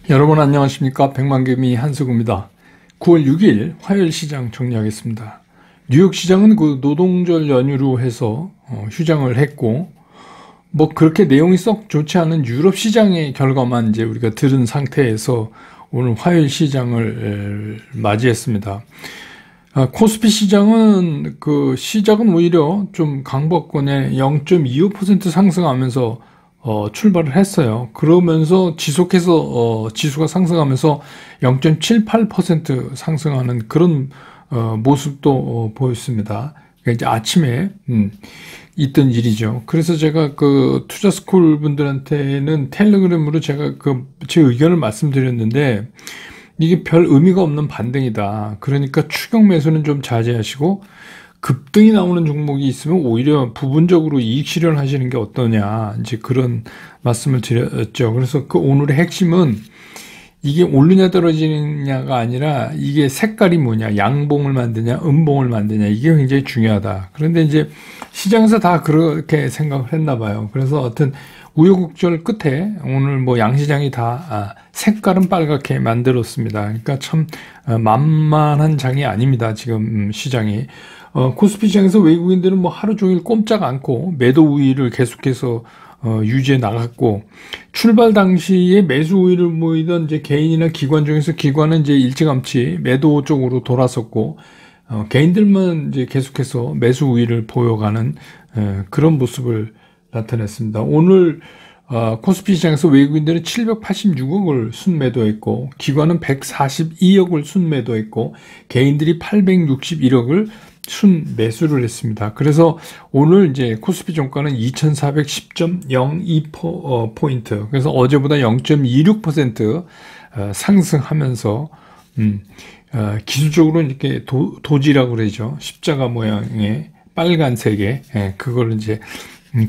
여러분 안녕하십니까? 백만개미 한석우입니다. 9월 6일 화요일 시장 정리하겠습니다. 뉴욕 시장은 그 노동절 연휴로 해서 휴장을 했고, 뭐 그렇게 내용이 썩 좋지 않은 유럽 시장의 결과만 이제 우리가 들은 상태에서 오늘 화요일 시장을 맞이했습니다. 코스피 시장은 그 시작은 오히려 좀 강보권에 0.25% 상승하면서 출발을 했어요. 그러면서 지속해서 지수가 상승하면서 0.78% 상승하는 그런 모습도 보였습니다. 그러니까 이제 아침에 있던 일이죠. 그래서 제가 그 투자스쿨 분들한테는 텔레그램으로 제가 제 의견을 말씀드렸는데, 이게 별 의미가 없는 반등이다. 그러니까 추격 매수는 좀 자제하시고 급등이 나오는 종목이 있으면 오히려 부분적으로 이익 실현하시는 게 어떠냐, 이제 그런 말씀을 드렸죠. 그래서 그 오늘의 핵심은 이게 오르냐 떨어지느냐가 아니라 이게 색깔이 뭐냐, 양봉을 만드냐 음봉을 만드냐, 이게 굉장히 중요하다. 그런데 이제 시장에서 다 그렇게 생각을 했나 봐요. 그래서 어떤 우여곡절 끝에 오늘 뭐 양시장이 다 색깔은 빨갛게 만들었습니다. 그러니까 참 만만한 장이 아닙니다, 지금 시장이. 코스피 시장에서 외국인들은 뭐 하루 종일 꼼짝 않고 매도 우위를 계속해서 유지해 나갔고, 출발 당시에 매수 우위를 보이던 이제 개인이나 기관 중에서 기관은 이제 일찌감치 매도 쪽으로 돌아섰고, 개인들만 이제 계속해서 매수 우위를 보여가는 그런 모습을 나타냈습니다. 오늘 코스피 시장에서 외국인들은 786억을 순매도했고, 기관은 142억을 순매도했고, 개인들이 861억을 순매수를 했습니다. 그래서 오늘 이제 코스피 종가는 2410.02포인트. 그래서 어제보다 0.26% 상승하면서, 기술적으로 이렇게 도지라고 그러죠. 십자가 모양의 빨간색의, 그걸 이제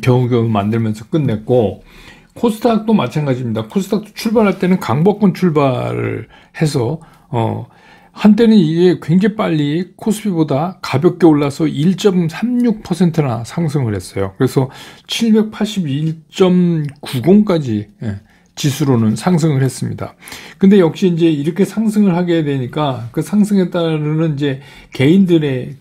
겨우겨우 만들면서 끝냈고, 코스닥도 마찬가지입니다. 코스닥도 출발할 때는 강보권 출발을 해서, 한때는 이게 굉장히 빨리 코스피보다 가볍게 올라서 1.36%나 상승을 했어요. 그래서 781.90까지 지수로는 상승을 했습니다. 근데 역시 이제 이렇게 상승을 하게 되니까 그 상승에 따르는 이제 개인들의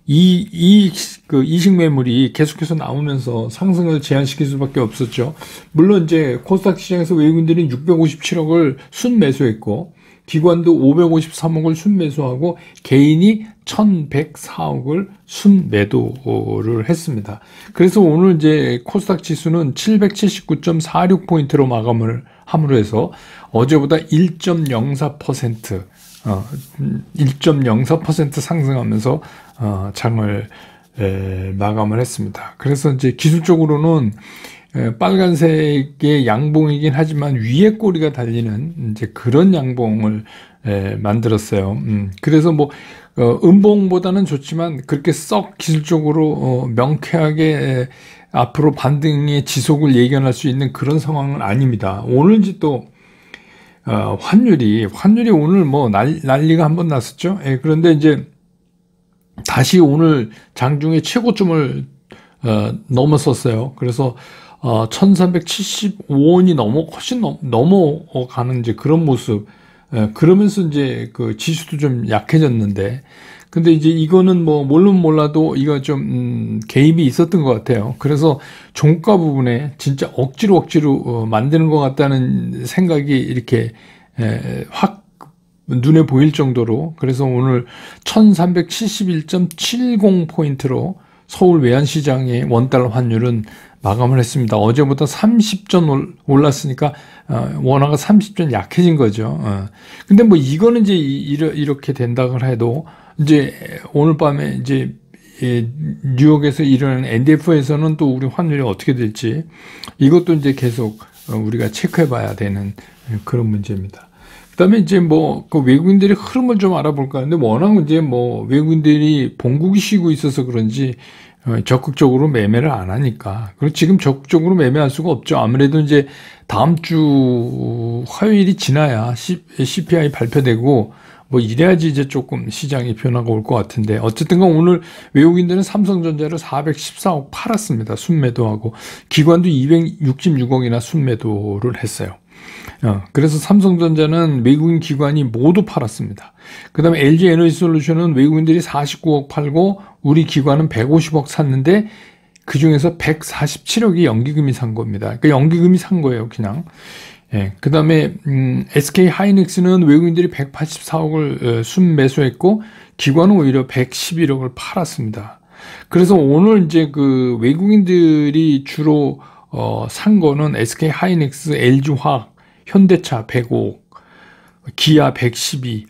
이식 매물이 계속해서 나오면서 상승을 제한시킬 수밖에 없었죠. 물론 이제 코스닥 시장에서 외국인들이 657억을 순매수했고, 기관도 553억을 순매수하고, 개인이 1104억을 순매도를 했습니다. 그래서 오늘 이제 코스닥 지수는 779.46포인트로 마감을 함으로 해서 어제보다 1.04% 상승하면서 장을 마감을 했습니다. 그래서 이제 기술적으로는 빨간색의 양봉이긴 하지만 위에 꼬리가 달리는 이제 그런 양봉을 만들었어요. 그래서 뭐 음봉보다는 좋지만 그렇게 썩 기술적으로 명쾌하게 앞으로 반등의 지속을 예견할 수 있는 그런 상황은 아닙니다. 오늘 이제 또 환율이 오늘 뭐 난리가 한번 났었죠. 그런데 이제 다시 오늘 장중에 최고점을 넘었었어요. 그래서 1375원이 훨씬 넘어가는 이제 그런 모습. 그러면서 이제 그 지수도 좀 약해졌는데, 근데 이제 이거는 뭐 몰라도 이거 좀 개입이 있었던 것 같아요. 그래서 종가 부분에 진짜 억지로 만드는 것 같다는 생각이 이렇게 확 눈에 보일 정도로. 그래서 오늘 1371.70포인트로 서울 외환시장의 원달러 환율은 마감을 했습니다. 어제보다 30전 올랐으니까 원화가 30전 약해진 거죠. 근데 뭐 이거는 이제 이렇게 된다고 해도 이제 오늘 밤에 이제 뉴욕에서 일어나는 NDF에서는 또 우리 환율이 어떻게 될지, 이것도 이제 계속 우리가 체크해 봐야 되는 그런 문제입니다. 그다음에 이제 뭐 그 외국인들의 흐름을 좀 알아볼까 하는데, 워낙 이제 뭐 외국인들이 본국이 쉬고 있어서 그런지 적극적으로 매매를 안 하니까. 그리고 지금 적극적으로 매매할 수가 없죠. 아무래도 이제 다음 주 화요일이 지나야 CPI 발표되고 뭐 이래야지 이제 조금 시장의 변화가 올 것 같은데, 어쨌든 간 오늘 외국인들은 삼성전자를 414억 팔았습니다. 순매도하고 기관도 266억이나 순매도를 했어요. 그래서 삼성전자는 외국인 기관이 모두 팔았습니다. 그 다음에 LG 에너지솔루션은 외국인들이 49억 팔고 우리 기관은 150억 샀는데 그 중에서 147억이 연기금이 산 겁니다. 그러니까 연기금이 산 거예요, 그냥. 예, 그 다음에 SK 하이닉스는 외국인들이 184억을 순매수했고 기관은 오히려 111억을 팔았습니다. 그래서 오늘 이제 그 외국인들이 주로 산 거는 SK 하이닉스, LG 화학, 현대차 105억, 기아 112,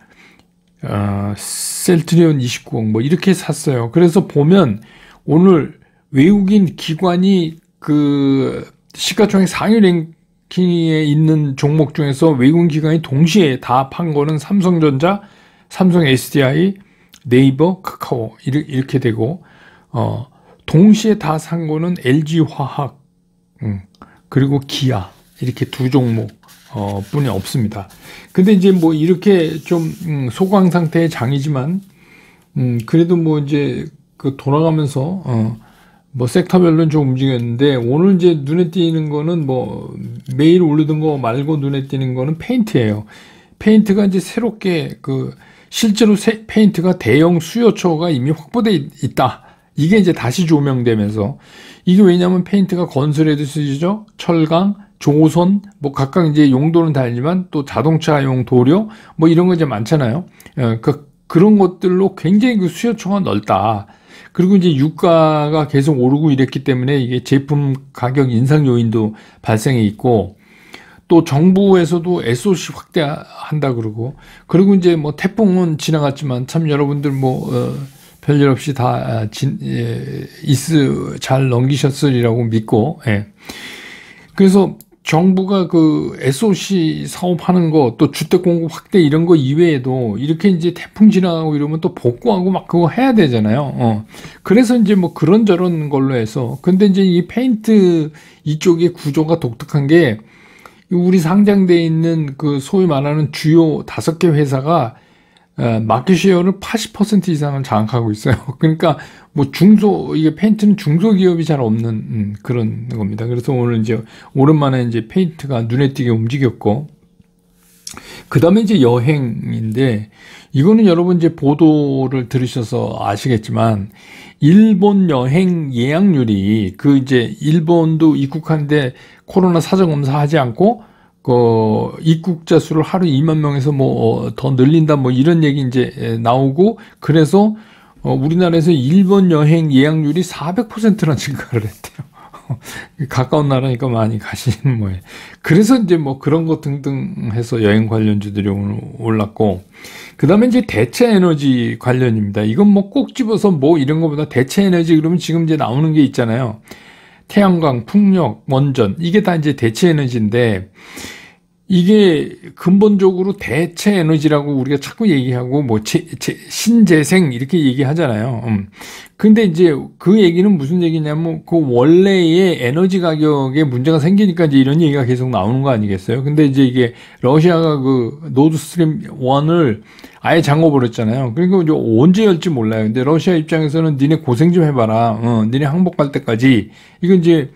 셀트리온 29억 뭐 이렇게 샀어요. 그래서 보면 오늘 외국인 기관이 그 시가총액 상위 랭킹에 있는 종목 중에서 외국인 기관이 동시에 다 판 거는 삼성전자, 삼성 SDI, 네이버, 카카오 이렇게 되고 동시에 다 산 거는 LG 화학 그리고 기아 이렇게 두 종목 뿐이 없습니다. 근데 이제 뭐 이렇게 좀 소강 상태의 장이지만 그래도 뭐 이제 그 돌아가면서 뭐 섹터별로는 좀 움직였는데 오늘 이제 눈에 띄는 거는 뭐 매일 오르던 거 말고 눈에 띄는 거는 페인트예요. 페인트가 이제 새롭게 그 실제로 페인트가 대형 수요처가 이미 확보돼 있다. 이게 이제 다시 조명되면서 이게 왜냐하면 페인트가 건설에도 쓰이죠. 철강, 조선 뭐 각각 이제 용도는 다르지만 또 자동차용 도료 뭐 이런 거 이제 많잖아요. 그런 것들로 굉장히 그 수요처가 넓다. 그리고 이제 유가가 계속 오르고 이랬기 때문에 이게 제품 가격 인상 요인도 발생해 있고 또 정부에서도 SOC 확대한다 그리고 이제 뭐 태풍은 지나갔지만 참 여러분들 뭐 별일 없이 다 잘 넘기셨으리라고 믿고 그래서 정부가 그 SOC 사업하는 거 또 주택 공급 확대 이런 거 이외에도 이렇게 이제 태풍 지나가고 이러면 또 복구하고 막 그거 해야 되잖아요. 그래서 이제 뭐 그런저런 걸로 해서 근데 이제 이 페인트 이쪽의 구조가 독특한 게 우리 상장돼 있는 그 소위 말하는 주요 5개 회사가 마켓 쉐어를 80% 이상을 장악하고 있어요. 그러니까 뭐 이게 페인트는 중소기업이 잘 없는 그런 겁니다. 그래서 오늘 이제 오랜만에 이제 페인트가 눈에 띄게 움직였고 그 다음에 이제 여행인데 이거는 여러분 이제 보도를 들으셔서 아시겠지만 일본 여행 예약률이 그 이제 일본도 입국하는데 코로나 사전검사 하지 않고 입국자 수를 하루 2만 명에서 뭐 더 늘린다 뭐 이런 얘기 이제 나오고 그래서 우리나라에서 일본 여행 예약률이 400%나 증가를 했대요. 가까운 나라니까 많이 가시는 모양. 그래서 이제 뭐 그런 것 등등 해서 여행 관련주들이 오늘 올랐고 그 다음에 이제 대체 에너지 관련입니다. 이건 뭐 꼭 집어서 뭐 이런 것보다 대체 에너지 그러면 지금 이제 나오는 게 있잖아요. 태양광, 풍력, 원전 이게 다 이제 대체 에너지인데 이게 근본적으로 대체 에너지라고 우리가 자꾸 얘기하고 뭐 신재생 이렇게 얘기하잖아요. 근데 이제 그 얘기는 무슨 얘기냐면 그 원래의 에너지 가격에 문제가 생기니까 이제 이런 얘기가 계속 나오는 거 아니겠어요? 근데 이제 이게 러시아가 그 노드스트림 1을 아예 잠궈버렸잖아요. 그러니까 이제 언제 열지 몰라요. 근데 러시아 입장에서는 니네 고생 좀 해봐라. 니네 항복할 때까지 이건 이제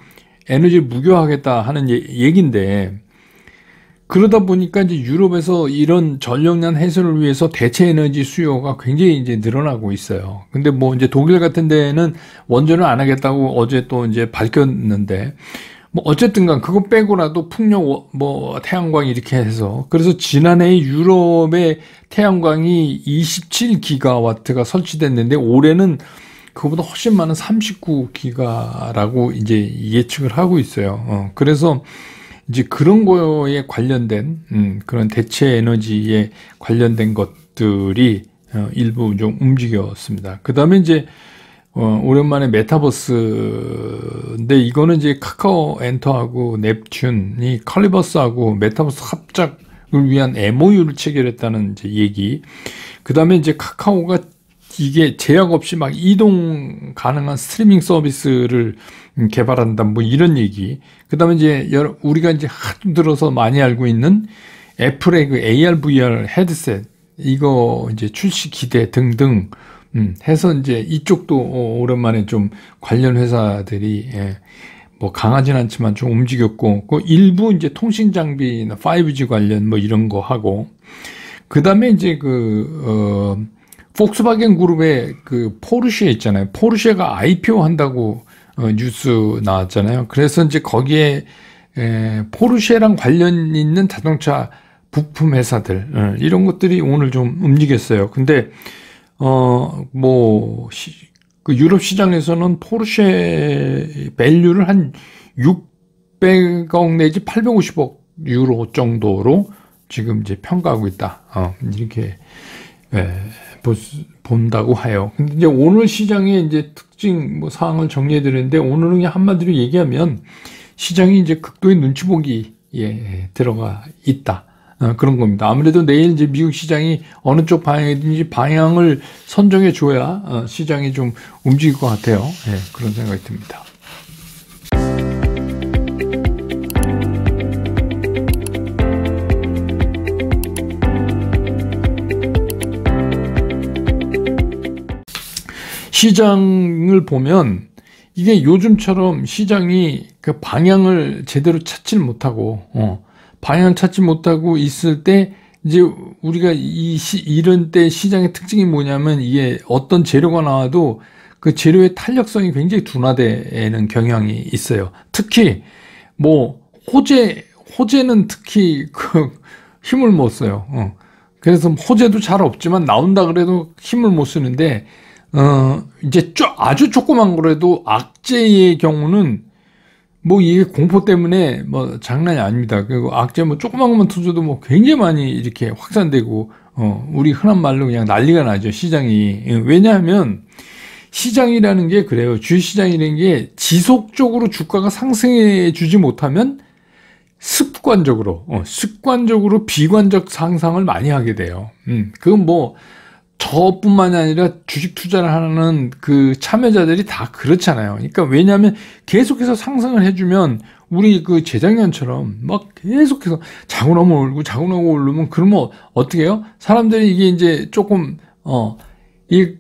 에너지를 무효하겠다 하는 얘기인데 그러다 보니까 이제 유럽에서 이런 전력난 해소를 위해서 대체 에너지 수요가 굉장히 이제 늘어나고 있어요. 근데 뭐 이제 독일 같은 데는 원전을 안 하겠다고 어제 또 이제 밝혔는데 뭐 어쨌든 간 그거 빼고라도 풍력 뭐 태양광 이렇게 해서 그래서 지난해 유럽의 태양광이 27기가와트가 설치됐는데 올해는 그거보다 훨씬 많은 39기가라고 이제 예측을 하고 있어요. 그래서 이제 그런 거에 관련된 그런 대체 에너지에 관련된 것들이 일부 좀 움직였습니다. 그 다음에 이제 오랜만에 메타버스인데 이거는 이제 카카오 엔터하고 넵튠이 컬리버스하고 메타버스 합작을 위한 MOU를 체결했다는 이제 얘기. 그 다음에 이제 카카오가 이게 제약 없이 막 이동 가능한 스트리밍 서비스를 개발한다 뭐 이런 얘기. 그다음에 이제 우리가 이제 하도 들어서 많이 알고 있는 애플의 그 AR VR 헤드셋 이거 이제 출시 기대 등등 해서 이제 이쪽도 오랜만에 좀 관련 회사들이 뭐 강하진 않지만 좀 움직였고, 그 일부 이제 통신 장비나 5G 관련 뭐 이런 거 하고, 그 다음에 이제 폭스바겐 그룹의 그 포르쉐 있잖아요. 포르쉐가 IPO 한다고 뉴스 나왔잖아요. 그래서 이제 거기에 포르쉐랑 관련 있는 자동차 부품 회사들 이런 것들이 오늘 좀 움직였어요. 근데 그 유럽 시장에서는 포르쉐 밸류를 한 600억 내지 850억 유로 정도로 지금 이제 평가하고 있다. 이렇게 본다고 해요. 근데 이제 오늘 시장의 이제 특징 사항을 정리해 드렸는데, 오늘은 그냥 한마디로 얘기하면 시장이 이제 극도의 눈치 보기에 들어가 있다. 그런 겁니다. 아무래도 내일 이제 미국 시장이 어느 쪽 방향이든지 방향을 선정해 줘야 시장이 좀 움직일 것 같아요. 그런 생각이 듭니다. 시장을 보면 이게 요즘처럼 시장이 그 방향을 제대로 찾질 못하고, 방향 찾지 못하고 있을 때, 이제 우리가 이런 때 시장의 특징이 뭐냐면, 이게 어떤 재료가 나와도 그 재료의 탄력성이 굉장히 둔화되는 경향이 있어요. 특히, 호재는 특히 힘을 못 써요. 그래서 호재도 잘 없지만 나온다 그래도 힘을 못 쓰는데, 이제 아주 조그만 거라도 악재의 경우는 이게 공포 때문에 장난이 아닙니다. 그리고 악재 조그만 것만 터져도 굉장히 많이 이렇게 확산되고, 우리 흔한 말로 그냥 난리가 나죠, 시장이. 왜냐하면 시장이라는 게 그래요. 주식시장이라는 게 지속적으로 주가가 상승해 주지 못하면 습관적으로 비관적 상상을 많이 하게 돼요. 그건 저뿐만이 아니라 주식 투자를 하는 그 참여자들이 다 그렇잖아요. 그러니까 왜냐하면 계속해서 상승을 해주면 우리 그 재작년처럼 계속해서 자고 나면 오르면 그러면 어떻게 해요? 사람들이 이게 이제 조금 이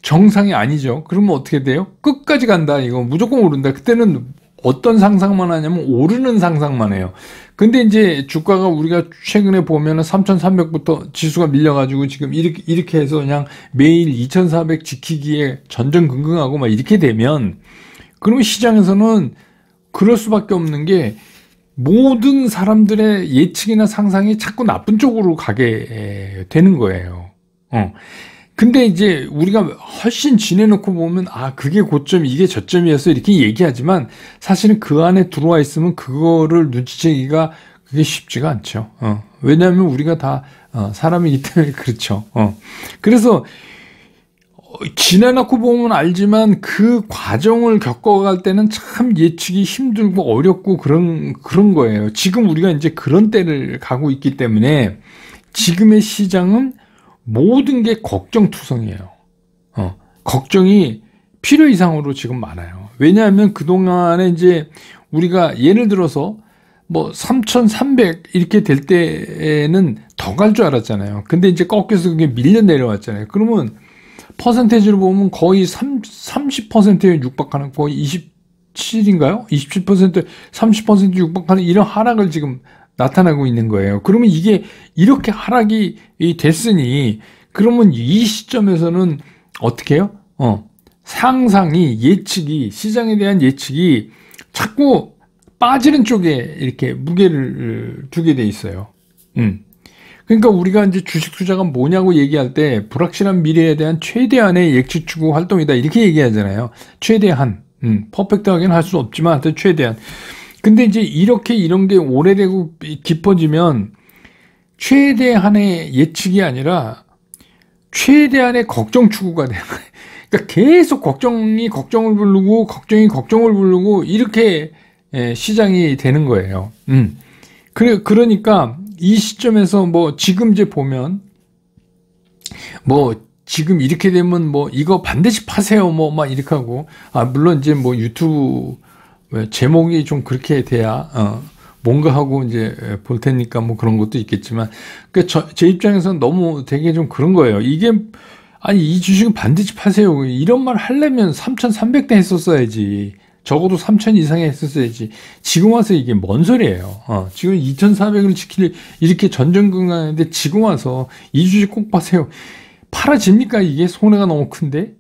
정상이 아니죠. 그러면 어떻게 돼요? 끝까지 간다. 이거 무조건 오른다. 그때는 어떤 상상만 하냐면 오르는 상상만 해요. 근데 이제 주가가 우리가 최근에 보면은 3,300부터 지수가 밀려가지고 지금 이렇게 해서 그냥 매일 2,400 지키기에 전전긍긍하고 이렇게 되면, 그러면 시장에서는 그럴 수밖에 없는 게 모든 사람들의 예측이나 상상이 자꾸 나쁜 쪽으로 가게 되는 거예요. 근데 이제 우리가 훨씬 지내놓고 보면 그게 고점, 이게 저점이었어 이렇게 얘기하지만 사실은 그 안에 들어와 있으면 그거를 눈치채기가 그게 쉽지가 않죠. 왜냐하면 우리가 다 사람이기 때문에 그렇죠. 그래서 지내놓고 보면 알지만 그 과정을 겪어갈 때는 참 예측이 힘들고 어렵고 그런 거예요. 지금 우리가 이제 그런 때를 가고 있기 때문에 지금의 시장은 모든 게 걱정투성이에요. 걱정이 필요 이상으로 지금 많아요. 왜냐하면 그동안에 이제 우리가 예를 들어서 3,300 이렇게 될 때에는 더 갈 줄 알았잖아요. 근데 이제 꺾여서 그게 밀려 내려왔잖아요. 그러면 퍼센테이지로 보면 거의 30%에 육박하는, 거의 27인가요? 27%, 30% 육박하는 이런 하락을 지금 나타나고 있는 거예요. 그러면 이게 이렇게 하락이 됐으니, 그러면 이 시점에서는 어떻게 해요? 상상이, 예측이, 시장에 대한 예측이 자꾸 빠지는 쪽에 이렇게 무게를 두게 돼 있어요. 그러니까 우리가 이제 주식 투자가 뭐냐고 얘기할 때 불확실한 미래에 대한 최대한의 예측 추구 활동이다 이렇게 얘기하잖아요. 최대한. 퍼펙트하게는 할 수 없지만 하여튼 최대한. 근데 이제 이런 게 오래되고 깊어지면 최대한의 예측이 아니라 최대한의 걱정 추구가 되는 거예요. 그러니까 계속 걱정이 걱정을 부르고 이렇게 시장이 되는 거예요. 그러니까 이 시점에서 지금 이제 보면 지금 이렇게 되면 이거 반드시 파세요 막 이렇게 하고, 물론 이제 유튜브 제목이 좀 그렇게 돼야 뭔가 하고 이제 볼 테니까 그런 것도 있겠지만, 그러니까 제 입장에서는 너무 되게 좀 그런 거예요. 이게 이 주식은 반드시 파세요 이런 말 하려면 3,300대 했었어야지. 적어도 3,000 이상에 했었어야지. 지금 와서 이게 뭔 소리예요. 지금 2,400을 지킬 이렇게 전전긍긍하는데 지금 와서 이 주식 꼭 파세요. 팔아집니까? 이게 손해가 너무 큰데?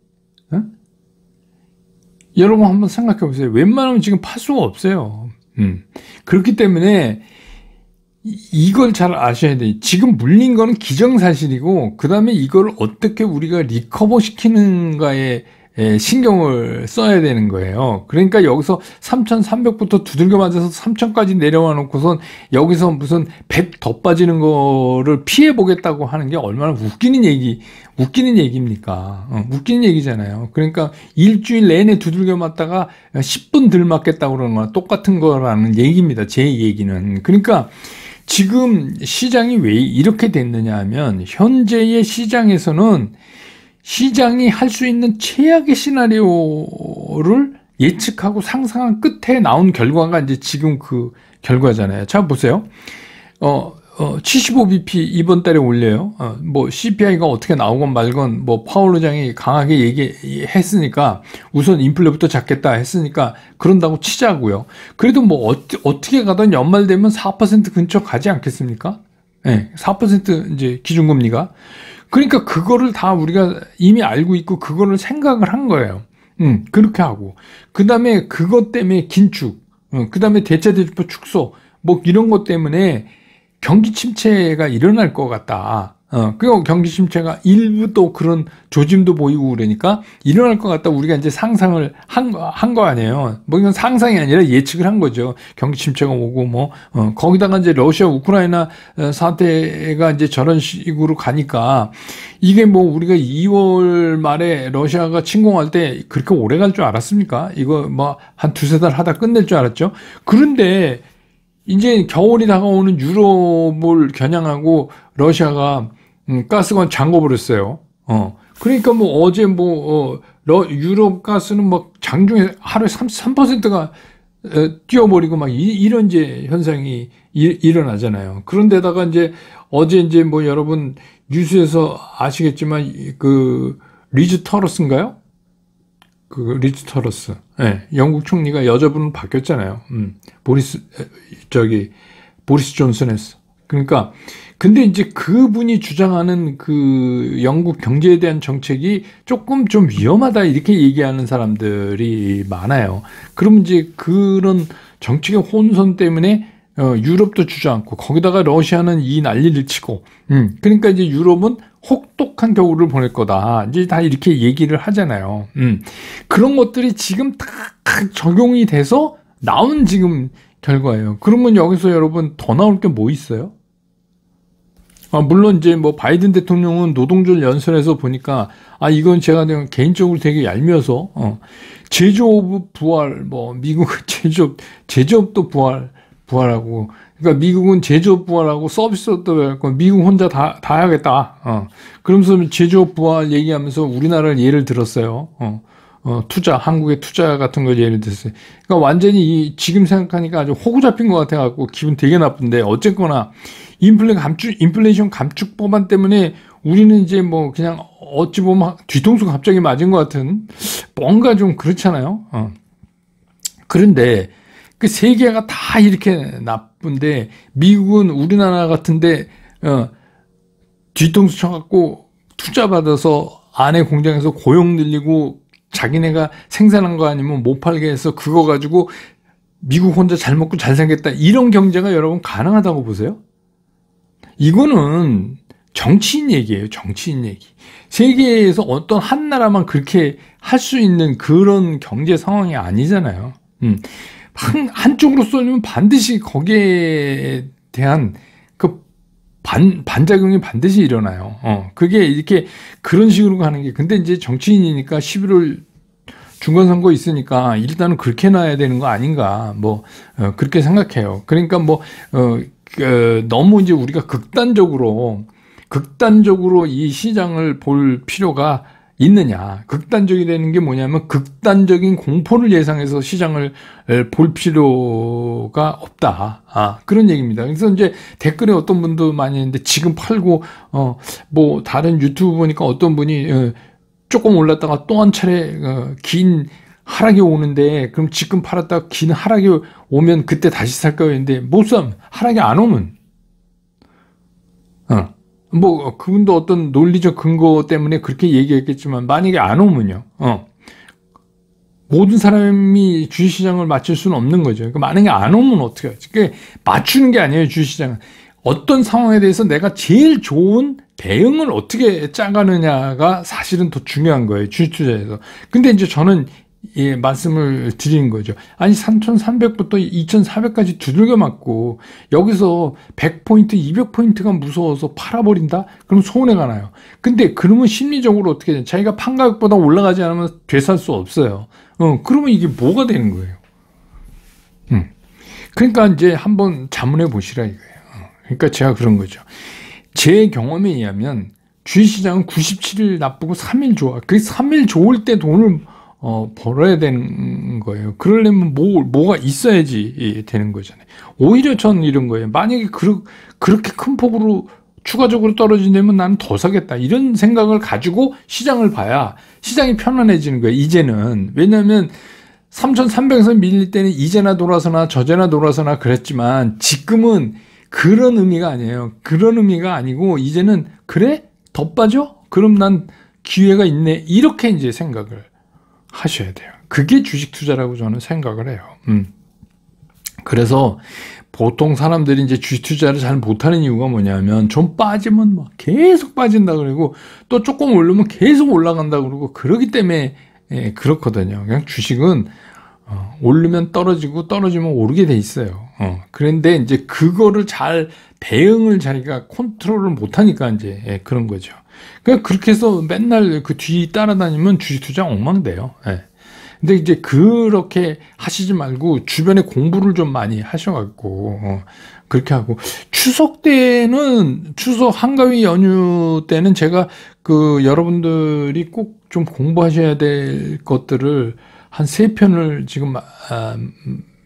여러분 한번 생각해 보세요. 웬만하면 지금 팔 수가 없어요. 그렇기 때문에 이걸 잘 아셔야 돼요. 지금 물린 거는 기정사실이고, 그 다음에 이걸 어떻게 우리가 리커버 시키는가에 신경을 써야 되는 거예요. 그러니까 여기서 3,300부터 두들겨 맞아서 3,000까지 내려와 놓고선 여기서 무슨 100 더 빠지는 거를 피해 보겠다고 하는 게 얼마나 웃기는 얘기입니까? 웃기는 얘기잖아요. 그러니까 일주일 내내 두들겨 맞다가 10분 덜 맞겠다고 그러는 거랑 똑같은 거라는 얘기입니다. 제 얘기는. 그러니까 지금 시장이 왜 이렇게 됐느냐 하면, 현재의 시장에서는 시장이 할 수 있는 최악의 시나리오를 예측하고 상상한 끝에 나온 결과가 이제 지금 그 결과잖아요. 자, 보세요. 75bp 이번 달에 올려요. 뭐 CPI가 어떻게 나오건 말건 뭐 파월 의장이 강하게 얘기했으니까 우선 인플레부터 잡겠다 했으니까 그런다고 치자고요. 그래도 뭐 어떻게 가든 연말 되면 4% 근처 가지 않겠습니까? 네, 4% 이제 기준금리가. 그러니까 그거를 다 우리가 이미 알고 있고 그거를 생각을 한 거예요. 그렇게 하고. 그 다음에 그것 때문에 긴축, 그 다음에 대체대조표 축소, 뭐 이런 것 때문에 경기 침체가 일어날 것 같다. 그 경기 침체가 일부 또 그런 조짐도 보이고 그러니까 일어날 것 같다. 우리가 이제 상상을 한 거 아니에요. 뭐 이건 상상이 아니라 예측을 한 거죠. 경기 침체가 오고 거기다가 이제 러시아 우크라이나 사태가 이제 저런 식으로 가니까 이게 뭐 우리가 2월 말에 러시아가 침공할 때 그렇게 오래 갈 줄 알았습니까? 이거 뭐 한 두세 달 하다 끝낼 줄 알았죠. 그런데 이제 겨울이 다가오는 유럽을 겨냥하고 러시아가 가스관 잠궈버렸어요. 그러니까 뭐 어제 유럽 가스는 막 장중에 하루에 3%가 뛰어버리고 막 이런 이제 현상이 일어나잖아요. 그런데다가 이제 어제 이제 뭐 여러분 뉴스에서 아시겠지만 그 리즈 터러스인가요? 그 리즈 터러스, 네, 영국 총리가 여자분은 바뀌었잖아요. 보리스 존슨에서. 그러니까 근데 이제 그분이 주장하는 그 영국 경제에 대한 정책이 조금 좀 위험하다 이렇게 얘기하는 사람들이 많아요. 그럼 이제 그런 정책의 혼선 때문에 유럽도 주저앉고 거기다가 러시아는 이 난리를 치고, 그러니까 이제 유럽은 혹독한 겨울을 보낼 거다. 이제 다 이렇게 얘기를 하잖아요. 그런 것들이 지금 다 적용이 돼서 나온 지금 결과예요. 그러면 여기서 여러분 더 나올 게 뭐 있어요? 물론 이제 뭐 바이든 대통령은 노동절 연설에서 보니까 이건 제가 개인적으로 되게 얄미워서 제조업 부활, 뭐 미국 제조업도 부활하고, 그러니까 미국은 제조업 부활하고 서비스도 할거 미국 혼자 다 해야겠다. 그러면서 제조업 부활 얘기하면서 우리나라를 예를 들었어요. 한국의 투자 같은 걸 예를 들었어요. 그러니까 완전히 지금 생각하니까 아주 호구 잡힌 것 같아갖고 기분 되게 나쁜데, 어쨌거나 인플레이션 감축 법안 때문에 우리는 이제 뭐 그냥 어찌 보면 뒤통수 갑자기 맞은 것 같은, 뭔가 좀 그렇잖아요. 그런데 그 세 개가 다 이렇게 나쁜데 미국은 우리나라 같은데 뒤통수 쳐갖고 투자 받아서 안에 공장에서 고용 늘리고 자기네가 생산한 거 아니면 못 팔게 해서 그거 가지고 미국 혼자 잘 먹고 잘 살겠다, 이런 경제가 여러분 가능하다고 보세요? 이거는 정치인 얘기예요. 정치인 얘기. 세계에서 어떤 한 나라만 그렇게 할 수 있는 그런 경제 상황이 아니잖아요. 한쪽으로 쏠리면 반드시 거기에 대한 그 반작용이 반드시 일어나요. 그게 이렇게 그런 식으로 가는 게, 근데 이제 정치인이니까 11월 중간선거 있으니까 일단은 그렇게 놔야 되는 거 아닌가, 그렇게 생각해요. 그러니까 너무 이제 우리가 극단적으로 이 시장을 볼 필요가 있느냐. 극단적이 되는 게 뭐냐면 극단적인 공포를 예상해서 시장을 볼 필요가 없다. 그런 얘기입니다. 그래서 이제 댓글에 어떤 분도 많이 했는데, 지금 팔고 다른 유튜브 보니까 어떤 분이 조금 올랐다가 또 한 차례 긴 하락이 오는데 그럼 지금 팔았다가 긴 하락이 오면 그때 다시 살까요? 했는데 못 사면 하락이 안 오면 뭐 그분도 어떤 논리적 근거 때문에 그렇게 얘기했겠지만 만약에 안 오면요. 모든 사람이 주식시장을 맞출 수는 없는 거죠. 그러니까 만약에 안 오면 어떻게 하지? 그러니까 맞추는 게 아니에요. 주식시장은 어떤 상황에 대해서 내가 제일 좋은 대응을 어떻게 짜가느냐가 사실은 더 중요한 거예요. 주식 투자에서. 근데 이제 저는 말씀을 드리는 거죠. 아니 3,300부터 2,400까지 두들겨 맞고 여기서 100포인트, 200포인트가 무서워서 팔아버린다? 그럼 손해가 나요. 근데 그러면 심리적으로 어떻게 되냐? 자기가 판 가격보다 올라가지 않으면 되살 수 없어요. 그러면 이게 뭐가 되는 거예요? 그러니까 이제 한번 자문해 보시라 이거예요. 그러니까 제가 그런 거죠. 제 경험에 의하면 주식시장은 97일 나쁘고 3일 좋아. 그 3일 좋을 때 돈을 벌어야 되는 거예요. 그러려면 뭐가 있어야지 되는 거잖아요. 오히려 전 이런 거예요. 만약에 그렇게 큰 폭으로 추가적으로 떨어진다면 나는 더 사겠다. 이런 생각을 가지고 시장을 봐야 시장이 편안해지는 거예요. 이제는. 왜냐하면 3,300에서 밀릴 때는 이제나 돌아서나 저제나 돌아서나 그랬지만 지금은 그런 의미가 아니에요. 그런 의미가 아니고 이제는 그래? 더 빠져? 그럼 난 기회가 있네. 이렇게 이제 생각을 하셔야 돼요. 그게 주식 투자라고 저는 생각을 해요. 그래서 보통 사람들이 이제 주식 투자를 잘 못하는 이유가 뭐냐면 좀 빠지면 막 계속 빠진다 그러고 또 조금 오르면 계속 올라간다 그러고 그러기 때문에 그렇거든요. 그냥 주식은 오르면 떨어지고 떨어지면 오르게 돼 있어요. 그런데 이제 그거를 잘 대응을 자기가 컨트롤을 못하니까 이제 그런 거죠. 그러니까 그렇게 해서 맨날 그 뒤 따라다니면 주식 투자 엉망돼요. 근데 이제 그렇게 하시지 말고 주변에 공부를 좀 많이 하셔갖고 그렇게 하고 추석 한가위 연휴 때는 제가 그 여러분들이 꼭 좀 공부하셔야 될 것들을 한 3편을 지금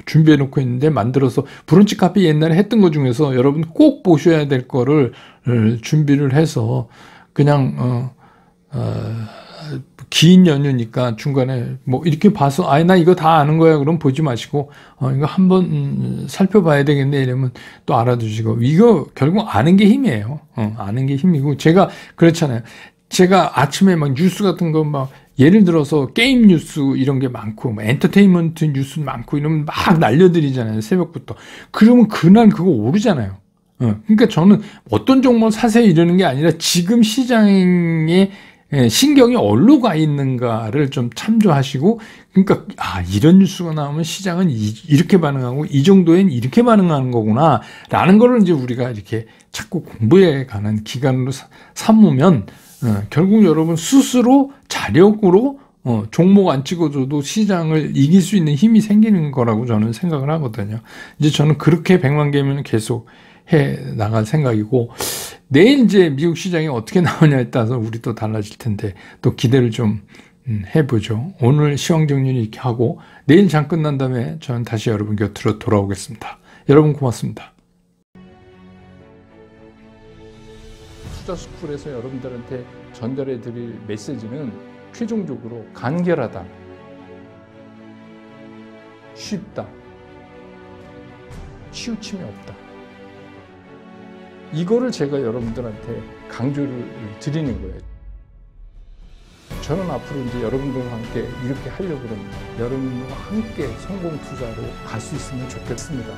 준비해 놓고 있는데 만들어서 브런치 카페 옛날에 했던 것 중에서 여러분 꼭 보셔야 될 거를 준비를 해서 그냥 긴 연휴니까 중간에 뭐 이렇게 봐서 나 이거 다 아는 거야 그럼 보지 마시고 이거 한번 살펴봐야 되겠네 이러면 또 알아두시고 이거 결국 아는 게 힘이에요. 아는 게 힘이고 제가 그렇잖아요. 제가 아침에 막 뉴스 같은 거 막 예를 들어서 게임 뉴스 이런 게 많고 뭐 엔터테인먼트 뉴스 많고 이러면 막 날려드리잖아요. 새벽부터. 그러면 그날 그거 오르잖아요. 그러니까 저는 어떤 종목을 사세요 이러는 게 아니라 지금 시장에 신경이 어디로 가 있는가를 좀 참조하시고 그러니까 이런 뉴스가 나오면 시장은 이렇게 반응하고 이 정도엔 이렇게 반응하는 거구나 라는 거를 이제 우리가 이렇게 자꾸 공부해 가는 기간으로 삼으면 결국 여러분 스스로 자력으로 종목 안 찍어줘도 시장을 이길 수 있는 힘이 생기는 거라고 저는 생각을 하거든요. 이제 저는 그렇게 100만 개면 계속 해 나갈 생각이고 내일 이제 미국 시장이 어떻게 나오냐에 따라서 우리 또 달라질 텐데 또 기대를 좀 해보죠. 오늘 시황 정리를 이렇게 하고 내일 장 끝난 다음에 저는 다시 여러분 곁으로 돌아오겠습니다. 여러분 고맙습니다. 투자스쿨에서 여러분들한테 전달해 드릴 메시지는 최종적으로 간결하다, 쉽다, 치우침이 없다. 이거를 제가 여러분들한테 강조를 드리는 거예요. 저는 앞으로 이제 여러분들과 함께 이렇게 하려고 합니다. 여러분과 함께 성공 투자로 갈 수 있으면 좋겠습니다.